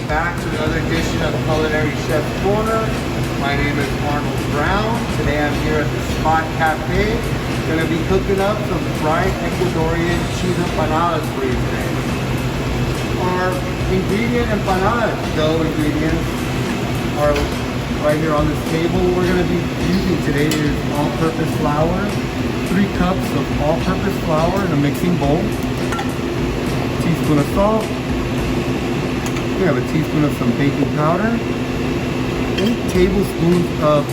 back to another edition of Culinary Chef's Corner. My name is Arnold Brown. Today I'm here at the Spot Cafe. Going to be cooking up some fried Ecuadorian cheese empanadas for you today. Our empanada dough ingredients are right here on this table. What we're going to be using today is all-purpose flour, 3 cups of all-purpose flour in a mixing bowl, a teaspoon of salt. We have a teaspoon of some baking powder, 8 tablespoons of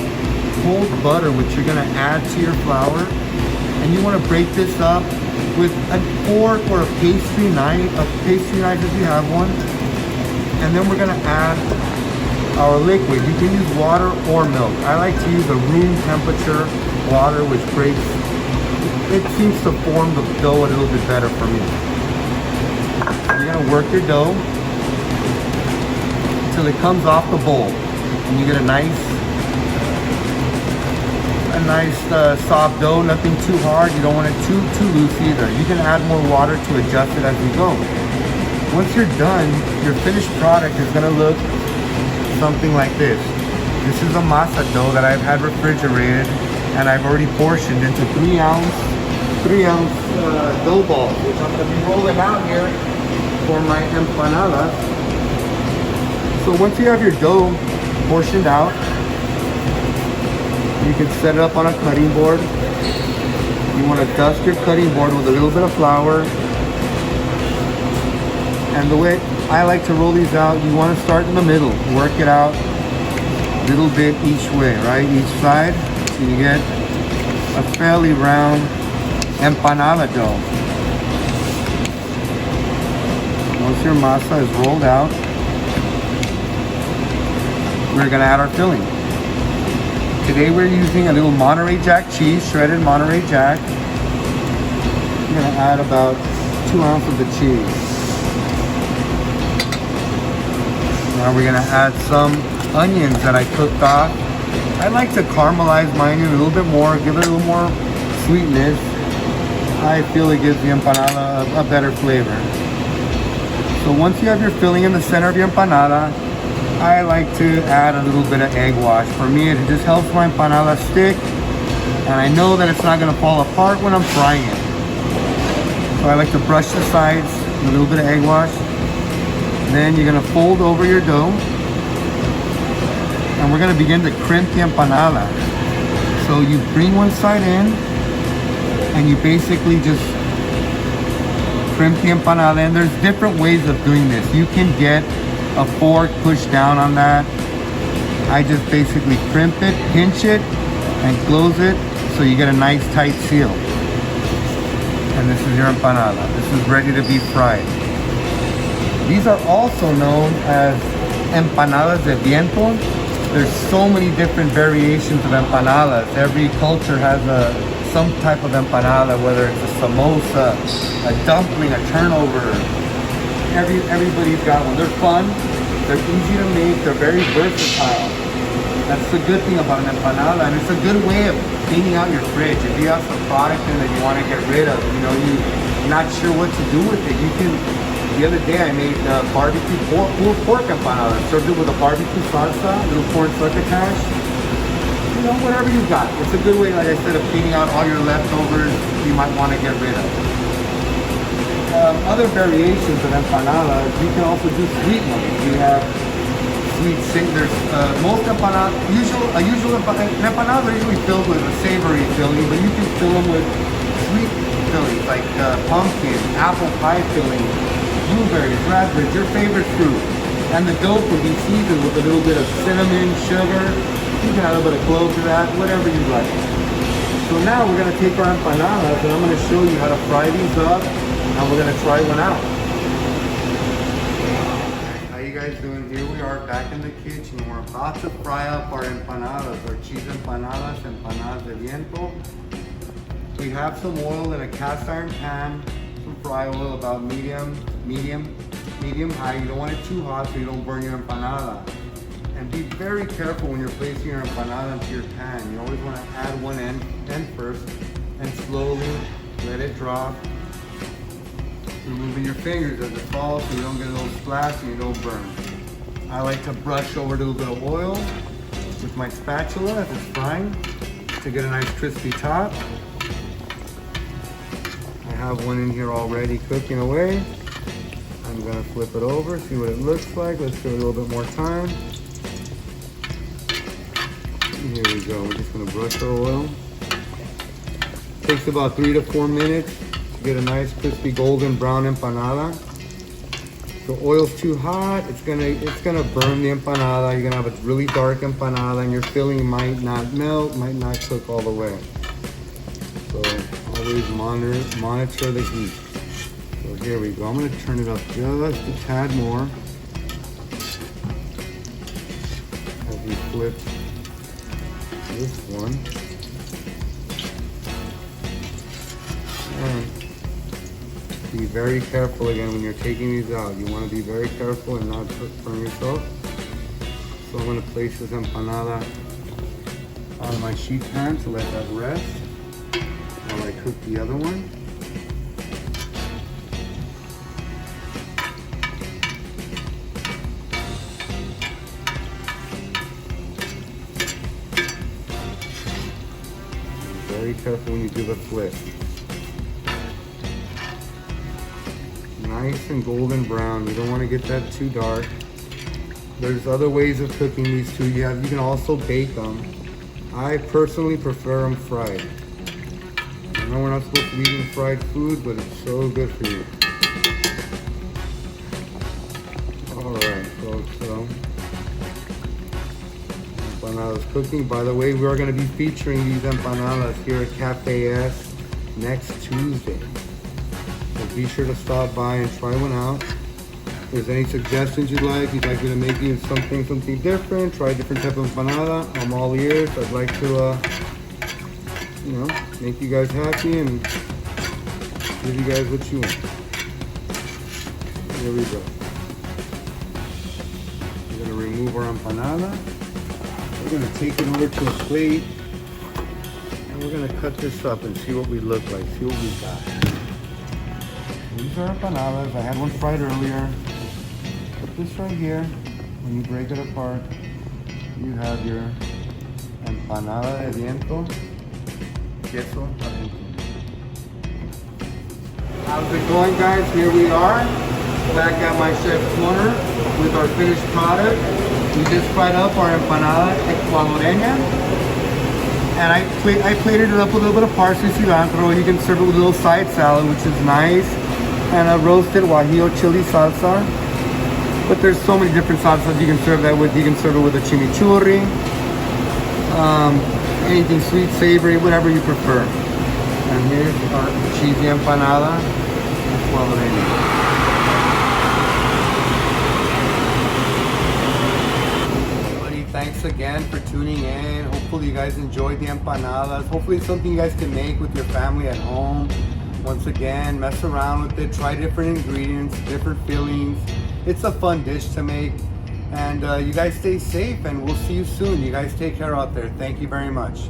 cold butter, which you're going to add to your flour. And you want to break this up with a fork or a pastry knife if you have one. And then we're going to add our liquid. You can use water or milk. I like to use a room temperature water, which breaks, it seems to form the dough a little bit better for me. You're going to work your dough until it comes off the bowl, and you get a nice soft dough. Nothing too hard. You don't want it too loose either. You can add more water to adjust it as we go. Once you're done, your finished product is going to look something like this. This is a masa dough that I've had refrigerated, and I've already portioned into 3 ounce dough balls, which I'm going to be rolling out here for my empanadas. So once you have your dough portioned out, you can set it up on a cutting board. You want to dust your cutting board with a little bit of flour. And the way I like to roll these out, you want to start in the middle, work it out a little bit each way, right? Each side, so you get a fairly round empanada dough. Once your masa is rolled out, we're going to add our filling. Today we're using a little Monterey Jack cheese, shredded Monterey Jack. I'm going to add about 2 ounces of cheese. Now we're going to add some onions that I cooked off. I like to caramelize my onion a little bit more, give it a little more sweetness. I feel it gives the empanada a better flavor. So once you have your filling in the center of your empanada, I like to add a little bit of egg wash. For me, it just helps my empanada stick, and I know that it's not going to fall apart when I'm frying it. So I like to brush the sides with a little bit of egg wash. Then you're going to fold over your dough, and we're going to begin to crimp the empanada. So you bring one side in, and you basically just crimp the empanada. And there's different ways of doing this. You can get a fork, push down on that. I just basically crimp it, pinch it, and close it so you get a nice tight seal. And this is your empanada. This is ready to be fried. These are also known as empanadas de viento. There's so many different variations of empanadas. Every culture has some type of empanada, whether it's a samosa, a dumpling, a turnover. Everybody's got one. They're fun, they're easy to make, they're very versatile. That's the good thing about an empanada, and it's a good way of cleaning out your fridge. If you have some product in that you want to get rid of, you're not sure what to do with it, you can. The other day I made barbecue pulled pork empanada. Served it with a barbecue salsa, little corn succotash. Whatever you got. It's a good way, like I said, of cleaning out all your leftovers you might want to get rid of. Other variations of empanadas, you can also do sweet ones. You have sweet there's most empanadas, an empanada are usually filled with a savory filling, but you can fill them with sweet fillings like pumpkin, apple pie filling, blueberries, raspberries, your favorite fruit. And the dough can be seasoned with a little bit of cinnamon, sugar. You can add a little bit of cloves to that, whatever you like. So now we're going to take our empanadas, and I'm going to show you how to fry these up. And we're going to try one out. How you guys doing? Here we are back in the kitchen. We're about to fry up our empanadas, our cheese empanadas, empanadas de viento. We have some oil in a cast iron pan, some fry oil about medium high. You don't want it too hot so you don't burn your empanada. And be very careful when you're placing your empanada into your pan. You always want to add one end first and slowly let it drop. Removing your fingers as it falls so you don't get a little splash and you don't burn. I like to brush over to a little bit of oil with my spatula as it's frying to get a nice crispy top. I have one in here already cooking away. I'm gonna flip it over, see what it looks like. Let's give it a little bit more time. Here we go, we're just gonna brush our oil. Takes about 3 to 4 minutes to get a nice crispy golden brown empanada. If the oil's too hot, it's gonna burn the empanada. You're gonna have a really dark empanada and your filling might not melt, might not cook all the way. So always monitor the heat. So here we go. I'm gonna turn it up just a tad more as we flip this one. And be very careful again when you're taking these out. You want to be very careful and not burn yourself. So I'm going to place this empanada on my sheet pan to let that rest while I cook the other one. Be very careful when you do the flip. Nice and golden brown. You don't want to get that too dark. There's other ways of cooking these too. You can also bake them. I personally prefer them fried. I know we're not supposed to be eating fried food, but it's so good for you. Alright, folks, so empanadas cooking. By the way, we are going to be featuring these empanadas here at Cafe S next Tuesday. So be sure to stop by and try one out. If there's any suggestions you'd like me to make you something different, try a different type of empanada, I'm all ears. I'd like to, make you guys happy and give you guys what you want. Here we go. We're gonna remove our empanada. We're gonna take it over to a plate, and we're gonna cut this up and see what we look like, see what we got. These are empanadas. I had one fried earlier. Put this right here. When you break it apart, you have your empanada de viento, queso argentino. How's it going, guys? Here we are, back at my chef's corner with our finished product. We just fried up our empanada ecuadoreña, and I plated it up with a little bit of parsley, cilantro. You can serve it with a little side salad, which is nice, and a roasted guajillo chili salsa. But there's so many different salsas you can serve that with. You can serve it with a chimichurri, anything sweet, savory, whatever you prefer. And here's our cheesy empanada ecuadoreña. Thanks again for tuning in. Hopefully you guys enjoyed the empanadas. Hopefully it's something you guys can make with your family at home. Once again, mess around with it. Try different ingredients, different fillings. It's a fun dish to make. And you guys stay safe, and we'll see you soon. You guys take care out there. Thank you very much.